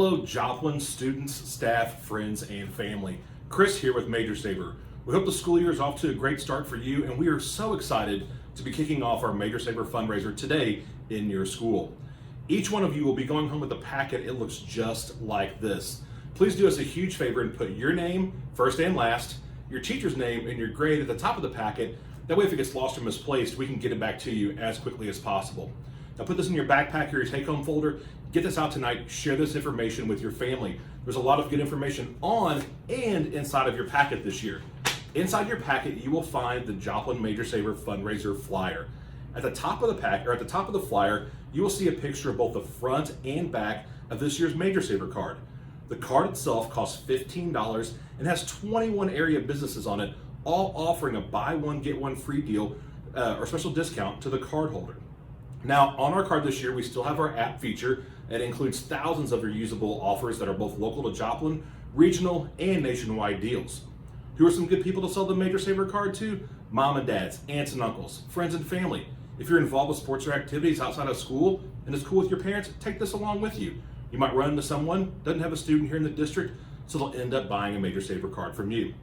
Hello Joplin students, staff, friends, and family. Chris here with Major Saver. We hope the school year is off to a great start for you, and we are so excited to be kicking off our Major Saver fundraiser today in your school. Each one of you will be going home with a packet. It looks just like this. Please do us a huge favor and put your name, first and last, your teacher's name, and your grade at the top of the packet. That way if it gets lost or misplaced, we can get it back to you as quickly as possible. Now put this in your backpack or your take-home folder. Get this out tonight. Share this information with your family. There's a lot of good information on and inside of your packet this year. Inside your packet, you will find the Joplin Major Saver fundraiser flyer. At the top of the pack, or at the top of the flyer, you will see a picture of both the front and back of this year's Major Saver card. The card itself costs $15 and has 21 area businesses on it, all offering a buy one, get one free deal or special discount to the card holder. Now, on our card this year, we still have our app feature. It includes thousands of reusable offers that are both local to Joplin, regional, and nationwide deals. Who are some good people to sell the Major Saver card to? Mom and dads, aunts and uncles, friends and family. If you're involved with sports or activities outside of school and it's cool with your parents, take this along with you. You might run into someone, doesn't have a student here in the district, so they'll end up buying a Major Saver card from you.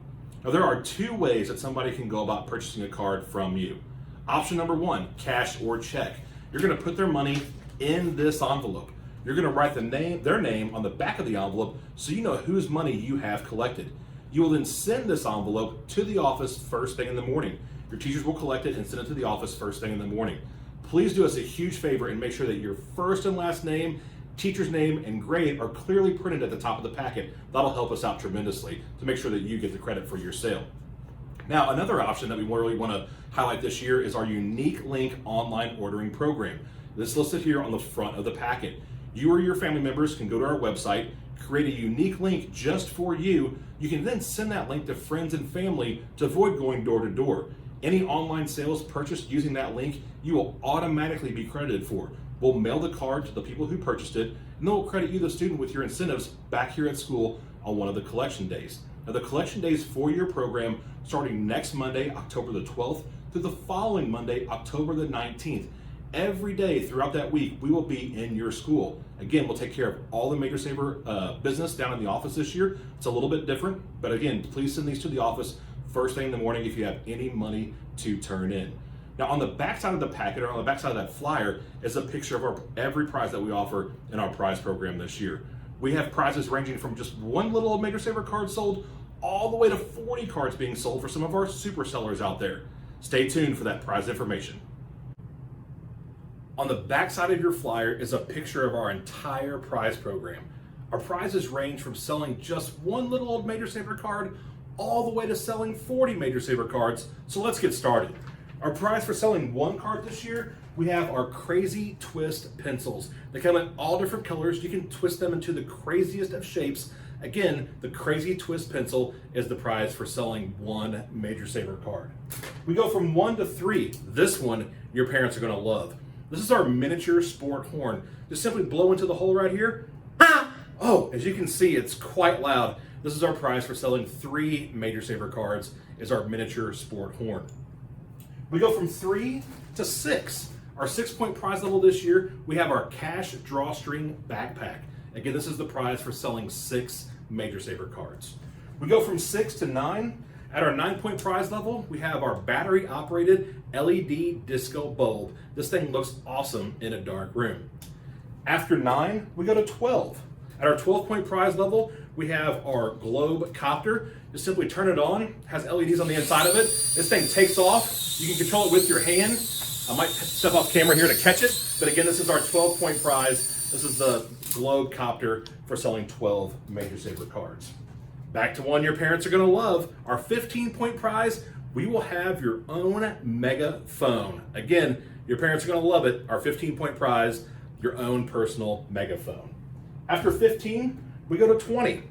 Now, there are two ways that somebody can go about purchasing a card from you. Option number one, cash or check. You're going to put their money in this envelope. You're going to write their name on the back of the envelope so you know whose money you have collected. You will then send this envelope to the office first thing in the morning. Your teachers will collect it and send it to the office first thing in the morning. Please do us a huge favor and make sure that your first and last name, teacher's name, and grade are clearly printed at the top of the packet. That'll help us out tremendously to make sure that you get the credit for your sale. Now, another option that we really want to highlight this year is our unique link online ordering program. This is listed here on the front of the packet. You or your family members can go to our website, create a unique link just for you. You can then send that link to friends and family to avoid going door to door. Any online sales purchased using that link, you will automatically be credited for. We'll mail the card to the people who purchased it, and then we'll credit you, the student, with your incentives back here at school on one of the collection days. Now, the collection days for your program starting next Monday, October the 12th, through the following Monday, October the 19th. Every day throughout that week, we will be in your school. Again, we'll take care of all the Major Saver business down in the office this year. It's a little bit different, but again, please send these to the office first thing in the morning if you have any money to turn in. Now, on the back side of the packet, or on the back side of that flyer, is a picture of every prize that we offer in our prize program this year. We have prizes ranging from just one little Major Saver card sold all the way to 40 cards being sold for some of our super sellers out there. Stay tuned for that prize information. On the back side of your flyer is a picture of our entire prize program. Our prizes range from selling just one little old Major Saver card all the way to selling 40 Major Saver cards. So let's get started. Our prize for selling one card this year, we have our Crazy Twist pencils. They come in all different colors. You can twist them into the craziest of shapes. Again, the Crazy Twist pencil is the prize for selling one Major Saver card. We go from 1 to 3. This one your parents are going to love. This is our miniature sport horn. Just simply blow into the hole right here. Oh, as you can see, it's quite loud. This is our prize for selling 3 Major Saver cards, is our miniature sport horn. We go from 3 to 6. Our 6-point prize level this year, we have our cash drawstring backpack. Again, this is the prize for selling 6 Major Saver cards. We go from 6 to 9. At our 9-point prize level, we have our battery-operated LED disco bulb. This thing looks awesome in a dark room. After 9, we go to 12. At our 12-point prize level, we have our globe copter. Just simply turn it on, has LEDs on the inside of it. This thing takes off. You can control it with your hand. I might step off camera here to catch it, but again, this is our 12-point prize. This is the globe copter for selling 12 Major Saver cards. Back to one your parents are going to love. Our 15-point prize, we will have your own mega phone. Again, your parents are going to love it. Our 15-point prize, your own personal mega phone. After 15, we go to 20.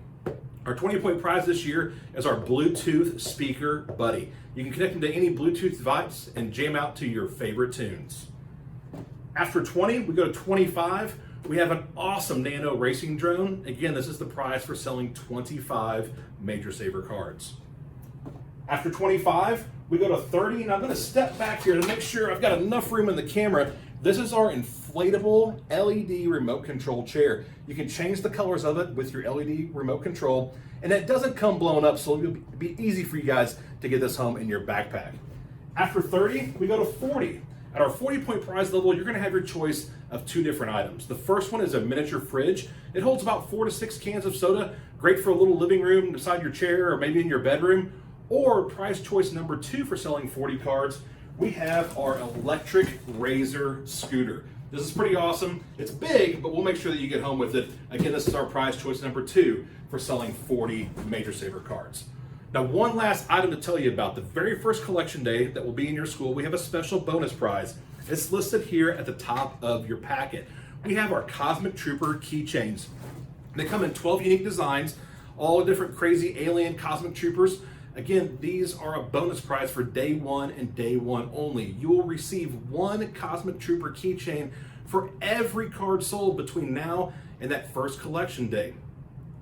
Our 20-point prize this year is our Bluetooth speaker buddy. You can connect them to any Bluetooth device and jam out to your favorite tunes. After 20, we go to 25. We have an awesome Nano racing drone. Again, this is the prize for selling 25 Major Saver cards. After 25, we go to 30, and I'm gonna step back here to make sure I've got enough room in the camera. This is our inflatable LED remote control chair. You can change the colors of it with your LED remote control, and it doesn't come blown up, so it'll be easy for you guys to get this home in your backpack. After 30, we go to 40. At our 40-point prize level, you're gonna have your choice of 2 different items. The first one is a miniature fridge. It holds about 4 to 6 cans of soda, great for a little living room beside your chair or maybe in your bedroom. Or prize choice number 2 for selling 40 cards, we have our electric razor scooter. This is pretty awesome. It's big, but we'll make sure that you get home with it. Again, this is our prize choice number 2 for selling 40 Major Saver cards. Now, one last item to tell you about. The very first collection day that will be in your school, we have a special bonus prize. It's listed here at the top of your packet. We have our Cosmic Trooper keychains. They come in 12 unique designs, all different crazy alien cosmic troopers. Again, these are a bonus prize for day 1 and day 1 only. You will receive 1 Cosmic Trooper keychain for every card sold between now and that first collection day.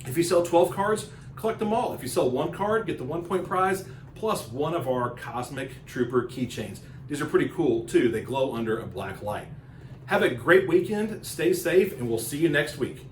If you sell 12 cards, collect them all. If you sell 1 card, get the 1-point prize plus 1 of our Cosmic Trooper keychains. These are pretty cool too. They glow under a black light. Have a great weekend, stay safe, and we'll see you next week.